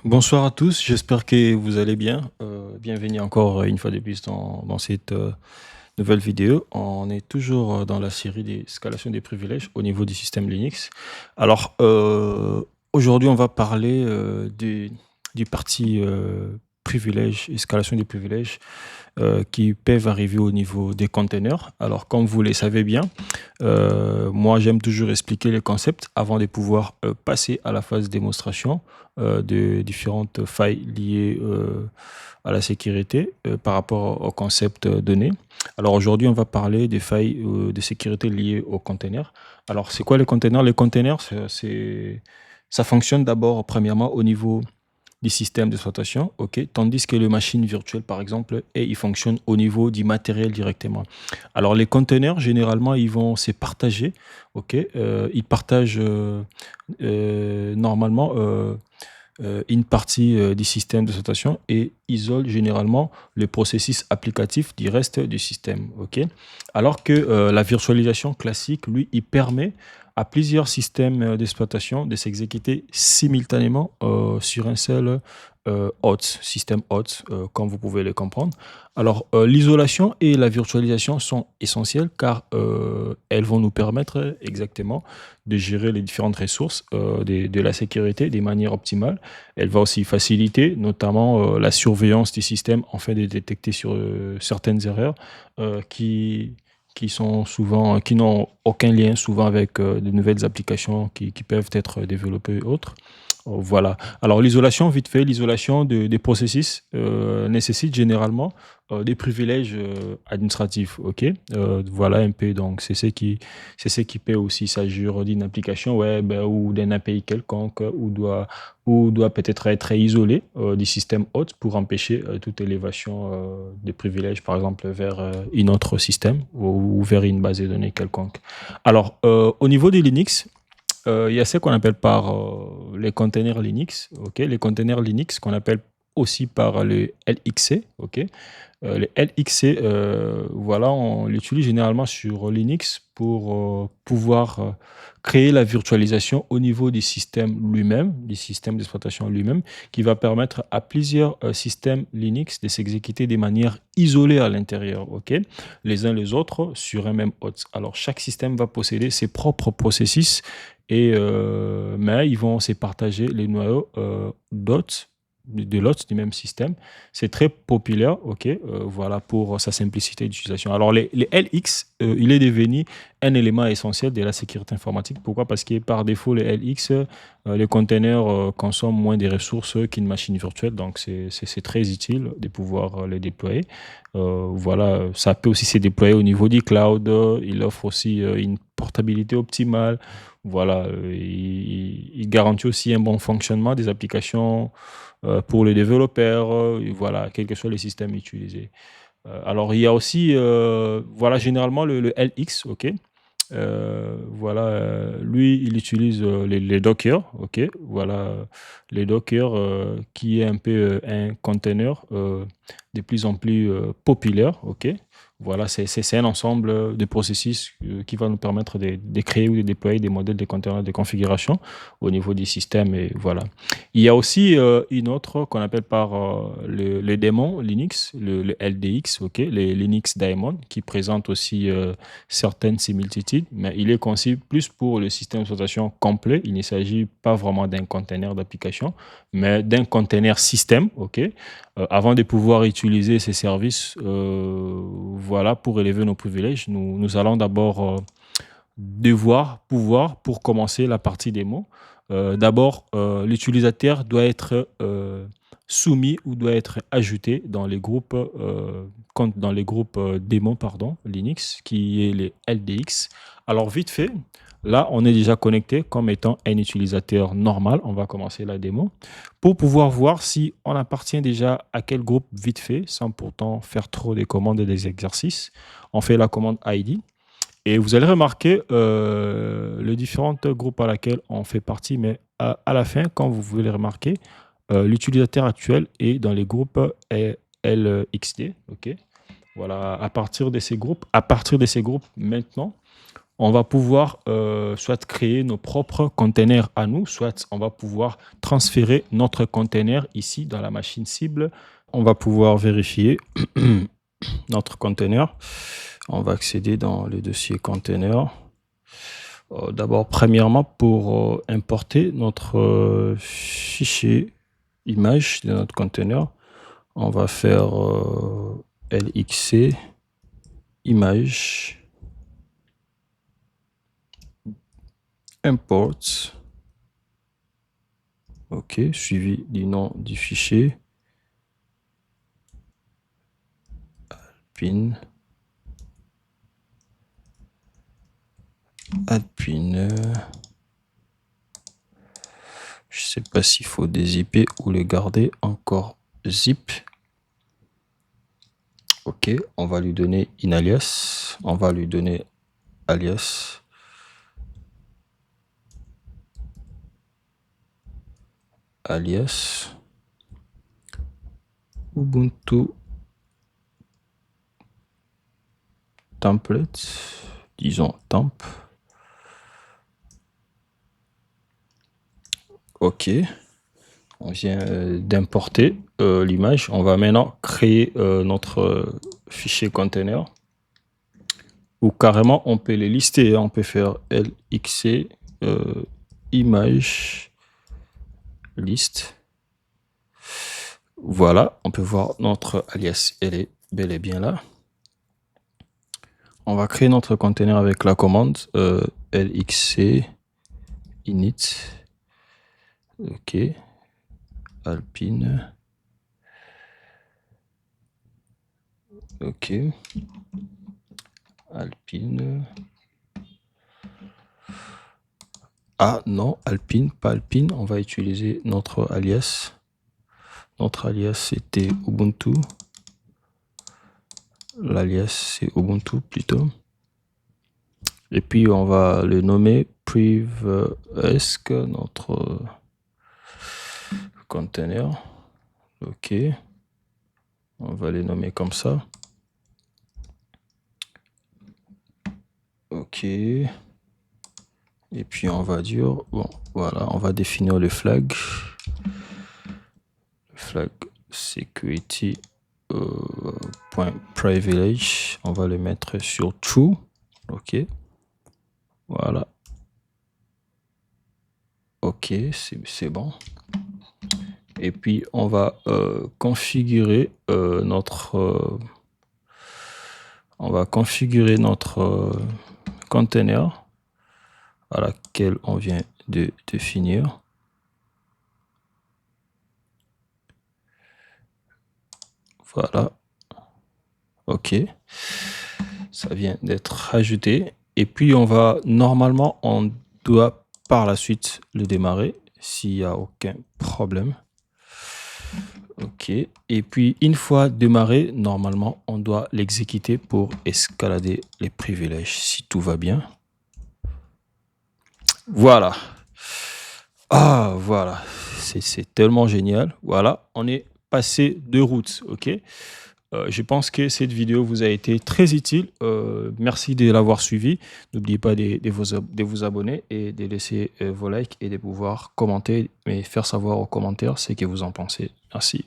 Bonsoir à tous, j'espère que vous allez bien. Bienvenue encore une fois de plus dans cette nouvelle vidéo. On est toujours dans la série des escalations des privilèges au niveau du système Linux. Alors, aujourd'hui, on va parler du parti privilège, escalation des privilèges qui peuvent arriver au niveau des containers. Alors, comme vous le savez bien, moi, j'aime toujours expliquer les concepts avant de pouvoir passer à la phase démonstration de différentes failles liées à la sécurité par rapport au concept donné. Alors aujourd'hui, on va parler des failles de sécurité liées aux containers. Alors, c'est quoi les containers? Les containers, ça fonctionne d'abord, premièrement, au niveau des systèmes d'exploitation, ok, tandis que les machines virtuelles, par exemple, ils fonctionnent au niveau du matériel directement. Alors, les conteneurs, généralement, ils vont se partager, ok, ils partagent normalement une partie du système d'exploitation et isolent généralement le processus applicatif du reste du système, ok. Alors que la virtualisation classique, lui, il permet à plusieurs systèmes d'exploitation de s'exécuter simultanément sur un seul hôte, système hôte, comme vous pouvez le comprendre. Alors, l'isolation et la virtualisation sont essentielles car elles vont nous permettre exactement de gérer les différentes ressources de la sécurité de manière optimale. Elle va aussi faciliter notamment la surveillance du système afin de détecter sur certaines erreurs qui sont souvent, qui n'ont aucun lien souvent avec de nouvelles applications qui peuvent être développées et autres. Voilà. Alors l'isolation, vite fait, l'isolation des processus nécessite généralement des privilèges administratifs. Ok. Voilà un peu. Donc c'est ce qui peut aussi s'agir d'une application web ou d'un API quelconque ou doit peut-être être isolé du système hôte pour empêcher toute élévation des privilèges, par exemple vers un autre système ou vers une base de données quelconque. Alors au niveau des Linux, il y a ce qu'on appelle par les containers Linux, ok? Les containers Linux qu'on appelle aussi par le LXC, ok? Le LXC, voilà, on l'utilise généralement sur Linux pour pouvoir créer la virtualisation au niveau du système lui-même, du système d'exploitation lui-même, qui va permettre à plusieurs systèmes Linux de s'exécuter de manière isolée à l'intérieur, ok? Les uns les autres sur un même hôte. Alors, chaque système va posséder ses propres processus mais ils vont se partager les noyaux d'hôtes de l'hôte du même système. C'est très populaire, ok, voilà, pour sa simplicité d'utilisation. Alors, les LX, il est devenu un élément essentiel de la sécurité informatique. Pourquoi? Parce que par défaut, les LX, les containers consomment moins de ressources qu'une machine virtuelle. Donc, c'est très utile de pouvoir les déployer. Voilà, ça peut aussi se déployer au niveau du cloud. Il offre aussi une portabilité optimale. Voilà, il garantit aussi un bon fonctionnement des applications pour les développeurs, et voilà, quels que soient les systèmes utilisés. Alors, il y a aussi, voilà, généralement le LX, ok. Voilà, lui, il utilise les Docker, ok. Voilà, les Docker qui est un peu un container de plus en plus populaire, ok. Voilà, c'est un ensemble de processus qui va nous permettre de créer ou de déployer des modèles de conteneurs de configuration au niveau du système. Et voilà. Il y a aussi une autre qu'on appelle par le démon Linux, le LDX, ok, les Linux Daemon, qui présente aussi certaines similitudes, mais il est conçu plus pour le système d'exploitation complet. Il ne s'agit pas vraiment d'un container d'application, mais d'un container système, ok. Avant de pouvoir utiliser ces services, voilà, pour élever nos privilèges, nous allons d'abord devoir pouvoir, pour commencer la partie démo, d'abord, l'utilisateur doit être soumis ou doit être ajouté dans les groupes démon, pardon, Linux, qui est les LDX. Alors, vite fait, là, on est déjà connecté comme étant un utilisateur normal. On va commencer la démo pour pouvoir voir si on appartient déjà à quel groupe vite fait, sans pourtant faire trop des commandes et des exercices. On fait la commande ID. Et vous allez remarquer les différents groupes à laquelle on fait partie, mais à la fin, quand vous voulez les remarquer, l'utilisateur actuel est dans les groupes LXD. Ok. Voilà, à partir de ces groupes, maintenant, on va pouvoir soit créer nos propres containers à nous, soit on va pouvoir transférer notre container ici dans la machine cible. On va pouvoir vérifier notre container. On va accéder dans le dossier container. D'abord, premièrement, pour importer notre fichier image de notre container, on va faire LXC image import, ok, suivi du nom du fichier, alpine, je sais pas s'il faut dézipper ou le garder encore zip. Ok, on va lui donner une alias, on va lui donner alias. Alias Ubuntu template, disons temp. Ok, on vient d'importer l'image. On va maintenant créer notre fichier container, ou carrément on peut les lister. On peut faire LXC image list. Voilà, on peut voir notre alias, elle est bel et bien là. On va créer notre container avec la commande LXC init. Ok, alpine. Ok, alpine. Ah non, alpine, pas alpine. On va utiliser notre alias. Notre alias, c'était Ubuntu. L'alias, c'est Ubuntu plutôt. Et puis, on va le nommer priv-esc, notre container. Ok. On va les nommer comme ça. Ok. Et puis, on va dire, bon, voilà, on va définir le flag. Le flag security .privilege. On va le mettre sur true. Ok. Voilà. Ok, c'est bon. Et puis, on va configurer notre container à laquelle on vient de définir. Voilà. Ok. Ça vient d'être ajouté. Et puis, normalement, on doit par la suite le démarrer s'il n'y a aucun problème. Ok. Et puis, une fois démarré, normalement, on doit l'exécuter pour escalader les privilèges si tout va bien. Voilà. Ah, voilà. C'est tellement génial. Voilà. On est passé de route. Ok. Je pense que cette vidéo vous a été très utile. Merci de l'avoir suivi. N'oubliez pas de vous abonner et de laisser vos likes et de pouvoir commenter et faire savoir aux commentaires ce que vous en pensez. Merci.